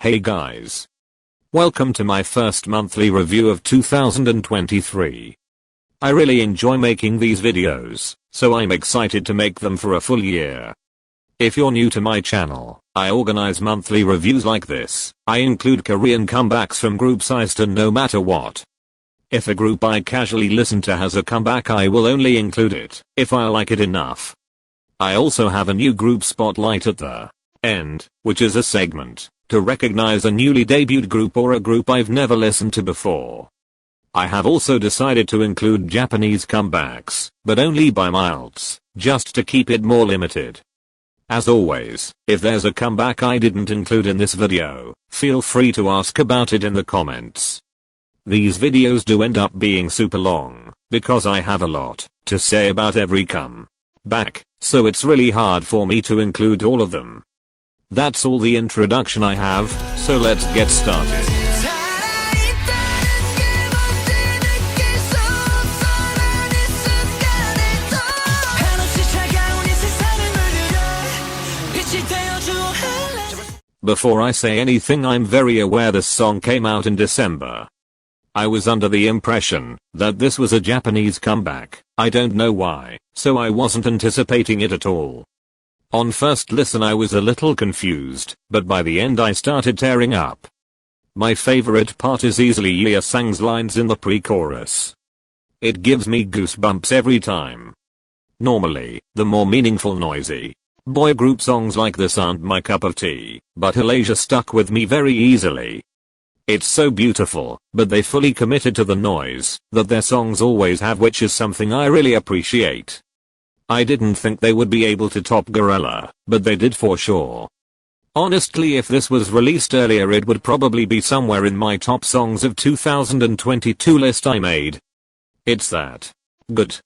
Hey guys. Welcome to my first monthly review of 2023. I really enjoy making these videos, so I'm excited to make them for a full year. If you're new to my channel, I organize monthly reviews like this. I include Korean comebacks from groups I stand no matter what. If a group I casually listen to has a comeback, I will only include it if I like it enough. I also have a new group spotlight at the end, which is a segment to recognize a newly debuted group or a group I've never listened to before. I have also decided to include Japanese comebacks, but only by miles, just to keep it more limited. As always, if there's a comeback I didn't include in this video, feel free to ask about it in the comments. These videos do end up being super long, because I have a lot to say about every comeback, so it's really hard for me to include all of them. That's all the introduction I have, so let's get started. Before I say anything, I'm very aware this song came out in December. I was under the impression that this was a Japanese comeback. I don't know why, so I wasn't anticipating it at all. On first listen I was a little confused, but by the end I started tearing up. My favorite part is easily Ye Sang's lines in the pre-chorus. It gives me goosebumps every time. Normally, the more meaningful noisy boy group songs like this aren't my cup of tea, but Malaysia stuck with me very easily. It's so beautiful, but they fully committed to the noise that their songs always have, which is something I really appreciate. I didn't think they would be able to top Gorilla, but they did for sure. Honestly, if this was released earlier it would probably be somewhere in my top songs of 2022 list I made. It's that good.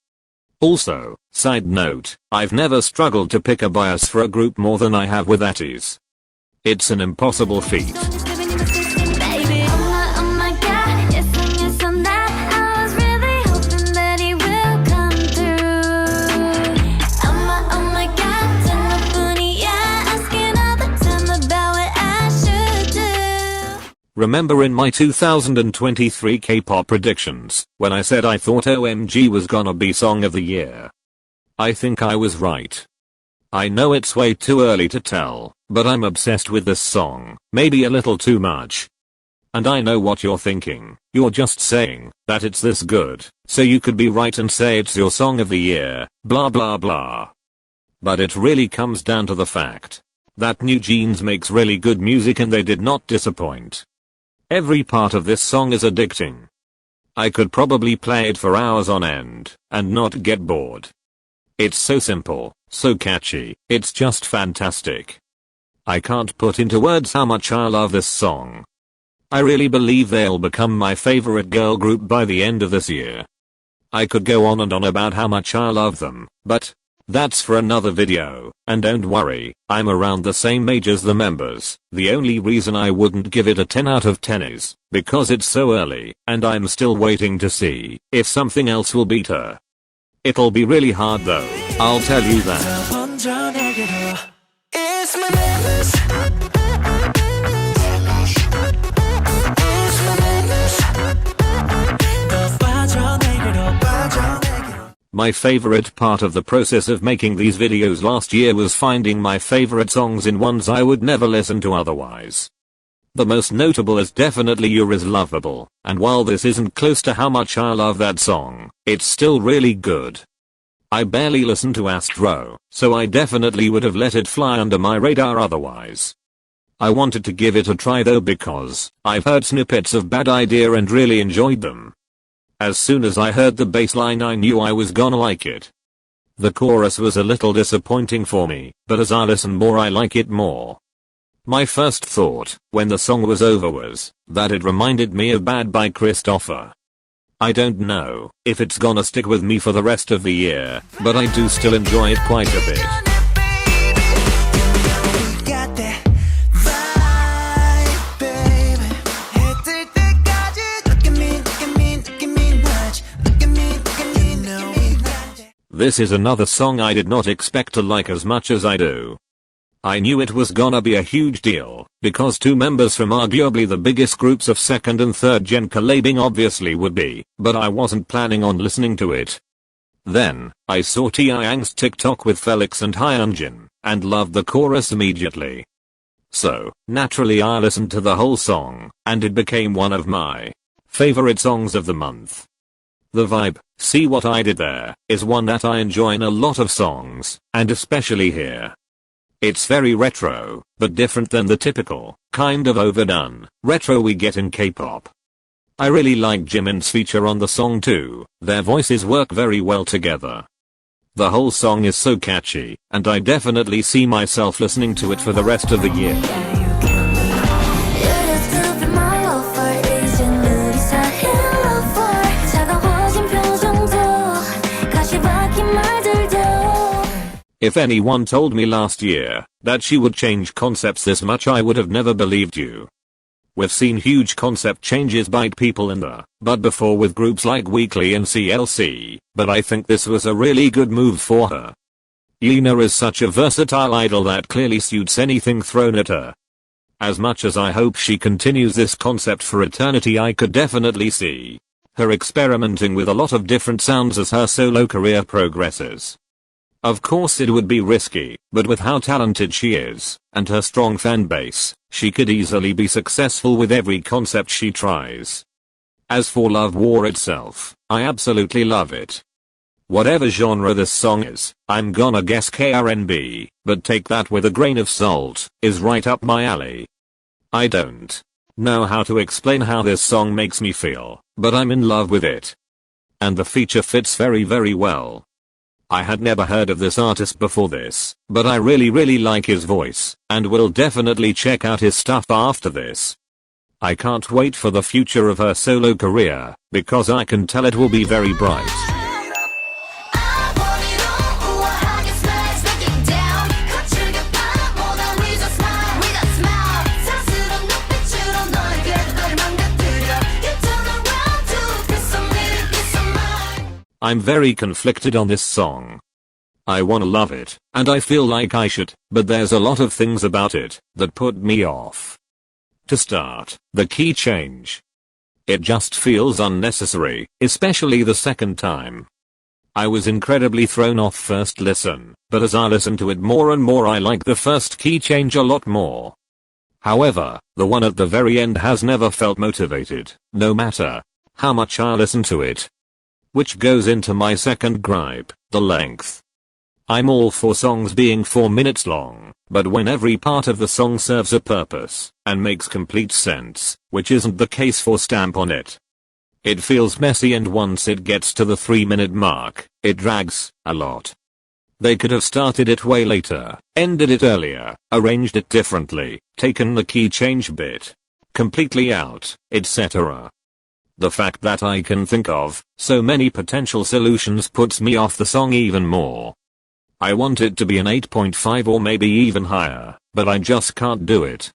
Also, side note, I've never struggled to pick a bias for a group more than I have with Atties. It's an impossible feat. Remember in my 2023 K-pop predictions, when I said I thought OMG was gonna be Song of the Year? I think I was right. I know it's way too early to tell, but I'm obsessed with this song, maybe a little too much. And I know what you're thinking, you're just saying that it's this good, so you could be right and say it's your Song of the Year, blah blah blah. But it really comes down to the fact that New Jeans makes really good music and they did not disappoint. Every part of this song is addicting. I could probably play it for hours on end and not get bored. It's so simple, so catchy, it's just fantastic. I can't put into words how much I love this song. I really believe they'll become my favorite girl group by the end of this year. I could go on and on about how much I love them, but that's for another video, and don't worry, I'm around the same age as the members. The only reason I wouldn't give it a 10 out of 10 is because it's so early, and I'm still waiting to see if something else will beat her. It'll be really hard though, I'll tell you that. My favorite part of the process of making these videos last year was finding my favorite songs in ones I would never listen to otherwise. The most notable is definitely Yuri's Lovable, and while this isn't close to how much I love that song, it's still really good. I barely listen to Astro, so I definitely would have let it fly under my radar otherwise. I wanted to give it a try though because I've heard snippets of Bad Idea and really enjoyed them. As soon as I heard the bass line I knew I was gonna like it. The chorus was a little disappointing for me, but as I listen more I like it more. My first thought when the song was over was that it reminded me of Bad by Christopher. I don't know if it's gonna stick with me for the rest of the year, but I do still enjoy it quite a bit. This is another song I did not expect to like as much as I do. I knew it was gonna be a huge deal, because two members from arguably the biggest groups of second and third gen collabing obviously would be, but I wasn't planning on listening to it. Then, I saw Taeyang's TikTok with Felix and Hyunjin, and loved the chorus immediately. So, naturally I listened to the whole song, and it became one of my favorite songs of the month. The vibe, see what I did there, is one that I enjoy in a lot of songs, and especially here. It's very retro, but different than the typical, kind of overdone, retro we get in K-pop. I really like Jimin's feature on the song too, their voices work very well together. The whole song is so catchy, and I definitely see myself listening to it for the rest of the year. If anyone told me last year that she would change concepts this much, I would have never believed you. We've seen huge concept changes bite people in the butt before with groups like Weekly and CLC, but I think this was a really good move for her. Yuna is such a versatile idol that clearly suits anything thrown at her. As much as I hope she continues this concept for eternity, I could definitely see her experimenting with a lot of different sounds as her solo career progresses. Of course it would be risky, but with how talented she is, and her strong fan base, she could easily be successful with every concept she tries. As for Love War itself, I absolutely love it. Whatever genre this song is, I'm gonna guess KRNB, but take that with a grain of salt, is right up my alley. I don't know how to explain how this song makes me feel, but I'm in love with it. And the feature fits very well. I had never heard of this artist before this, but I really like his voice, and will definitely check out his stuff after this. I can't wait for the future of her solo career, because I can tell it will be very bright. I'm very conflicted on this song. I wanna love it, and I feel like I should, but there's a lot of things about it that put me off. To start, the key change. It just feels unnecessary, especially the second time. I was incredibly thrown off first listen, but as I listen to it more and more I like the first key change a lot more. However, the one at the very end has never felt motivated, no matter how much I listen to it. Which goes into my second gripe, the length. I'm all for songs being 4 minutes long, but when every part of the song serves a purpose and makes complete sense, which isn't the case for Stamp on It. It feels messy, and once it gets to the 3-minute mark, it drags a lot. They could have started it way later, ended it earlier, arranged it differently, taken the key change bit completely out, etc. The fact that I can think of so many potential solutions puts me off the song even more. I want it to be an 8.5 or maybe even higher, but I just can't do it.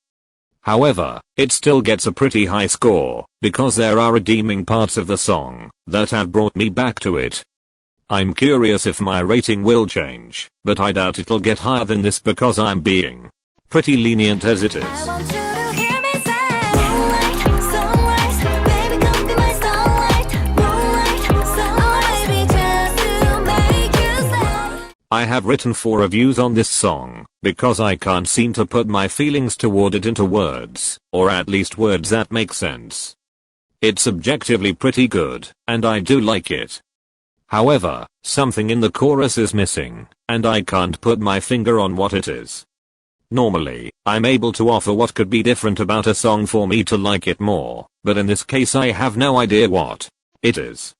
However, it still gets a pretty high score, because there are redeeming parts of the song that have brought me back to it. I'm curious if my rating will change, but I doubt it'll get higher than this because I'm being pretty lenient as it is. I have written 4 reviews on this song, because I can't seem to put my feelings toward it into words, or at least words that make sense. It's objectively pretty good, and I do like it. However, something in the chorus is missing, and I can't put my finger on what it is. Normally, I'm able to offer what could be different about a song for me to like it more, but in this case I have no idea what it is.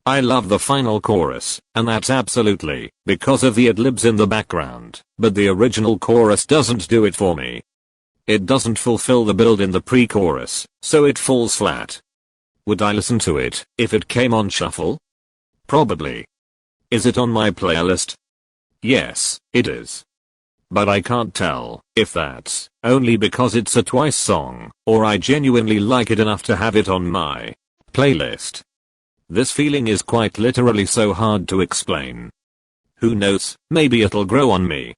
I love the final chorus, and that's absolutely because of the ad-libs in the background, but the original chorus doesn't do it for me. It doesn't fulfill the build in the pre-chorus, so it falls flat. Would I listen to it if it came on shuffle? Probably. Is it on my playlist? Yes, it is. But I can't tell if that's only because it's a Twice song, or I genuinely like it enough to have it on my playlist. This feeling is quite literally so hard to explain. Who knows, maybe it'll grow on me.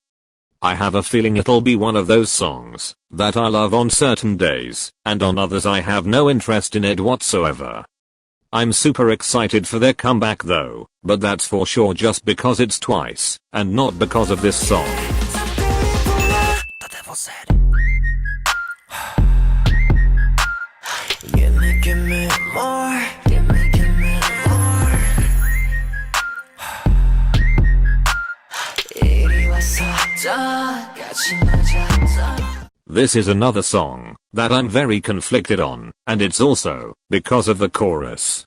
I have a feeling it'll be one of those songs that I love on certain days, and on others I have no interest in it whatsoever. I'm super excited for their comeback though, but that's for sure just because it's Twice, and not because of this song. The devil said, give me more, give me more. 이리 와서 더 같이 맞아. This is another song that I'm very conflicted on, and it's also because of the chorus.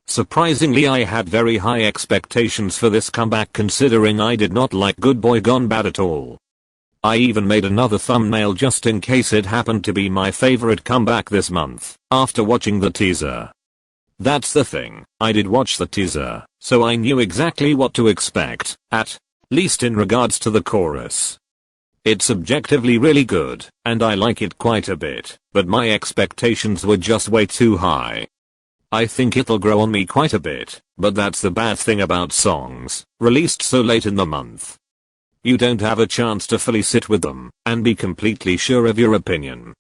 Surprisingly, I had very high expectations for this comeback considering I did not like Good Boy Gone Bad at all. I even made another thumbnail just in case it happened to be my favorite comeback this month, after watching the teaser. That's the thing, I did watch the teaser, so I knew exactly what to expect, at least in regards to the chorus. It's objectively really good, and I like it quite a bit, but my expectations were just way too high. I think it'll grow on me quite a bit, but that's the bad thing about songs released so late in the month. You don't have a chance to fully sit with them and be completely sure of your opinion.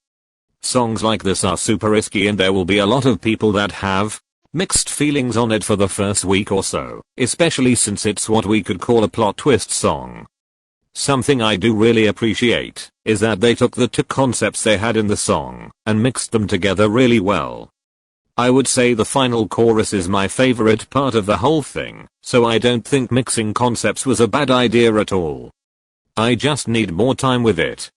Songs like this are super risky, and there will be a lot of people that have mixed feelings on it for the first week or so, especially since it's what we could call a plot twist song. Something I do really appreciate is that they took the two concepts they had in the song and mixed them together really well. I would say the final chorus is my favorite part of the whole thing, so I don't think mixing concepts was a bad idea at all. I just need more time with it.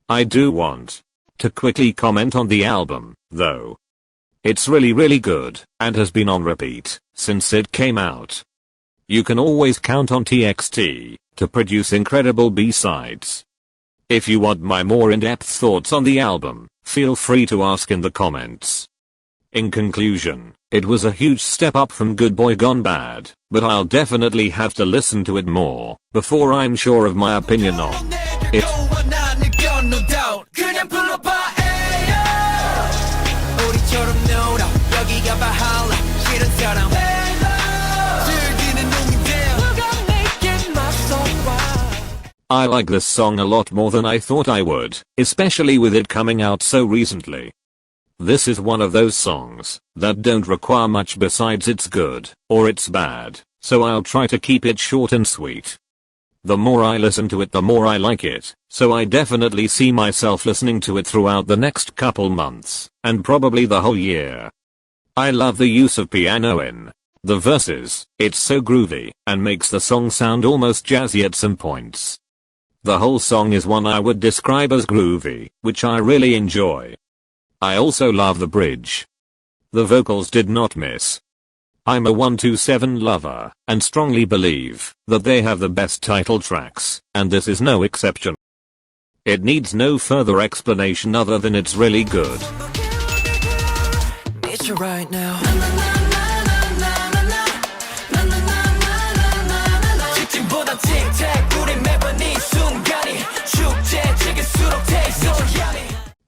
I do want to quickly comment on the album, though. It's really good, and has been on repeat since it came out. You can always count on TXT to produce incredible B-sides. If you want my more in-depth thoughts on the album, feel free to ask in the comments. In conclusion, it was a huge step up from Good Boy Gone Bad, but I'll definitely have to listen to it more before I'm sure of my opinion on it. I like this song a lot more than I thought I would, especially with it coming out so recently. This is one of those songs that don't require much besides it's good or it's bad, so I'll try to keep it short and sweet. The more I listen to it, the more I like it, so I definitely see myself listening to it throughout the next couple months, and probably the whole year. I love the use of piano in the verses, it's so groovy, and makes the song sound almost jazzy at some points. The whole song is one I would describe as groovy, which I really enjoy. I also love the bridge. The vocals did not miss. I'm a 127 lover, and strongly believe that they have the best title tracks, and this is no exception. It needs no further explanation other than it's really good. Need you right now.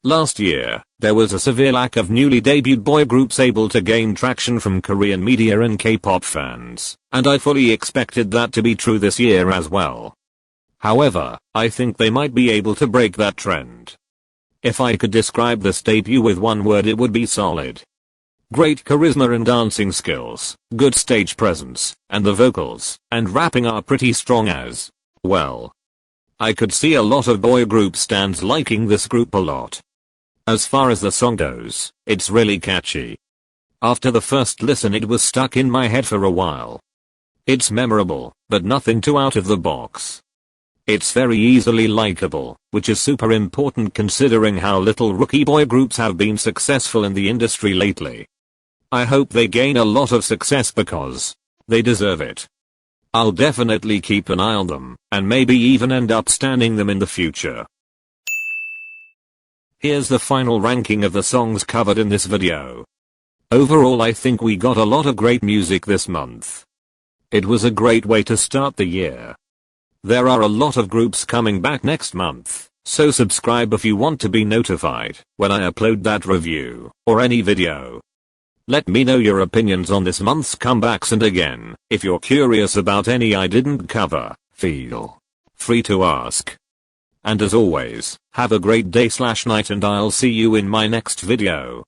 Last year, there was a severe lack of newly debuted boy groups able to gain traction from Korean media and K-pop fans, and I fully expected that to be true this year as well. However, I think they might be able to break that trend. If I could describe this debut with one word, it would be solid. Great charisma and dancing skills, good stage presence, and the vocals and rapping are pretty strong as well. I could see a lot of boy group stans liking this group a lot. As far as the song goes, it's really catchy. After the first listen, it was stuck in my head for a while. It's memorable, but nothing too out of the box. It's very easily likable, which is super important considering how little rookie boy groups have been successful in the industry lately. I hope they gain a lot of success because they deserve it. I'll definitely keep an eye on them, and maybe even end up standing them in the future. Here's the final ranking of the songs covered in this video. Overall, I think we got a lot of great music this month. It was a great way to start the year. There are a lot of groups coming back next month, so subscribe if you want to be notified when I upload that review or any video. Let me know your opinions on this month's comebacks, and again, if you're curious about any I didn't cover, feel free to ask. And as always, have a great day/night and I'll see you in my next video.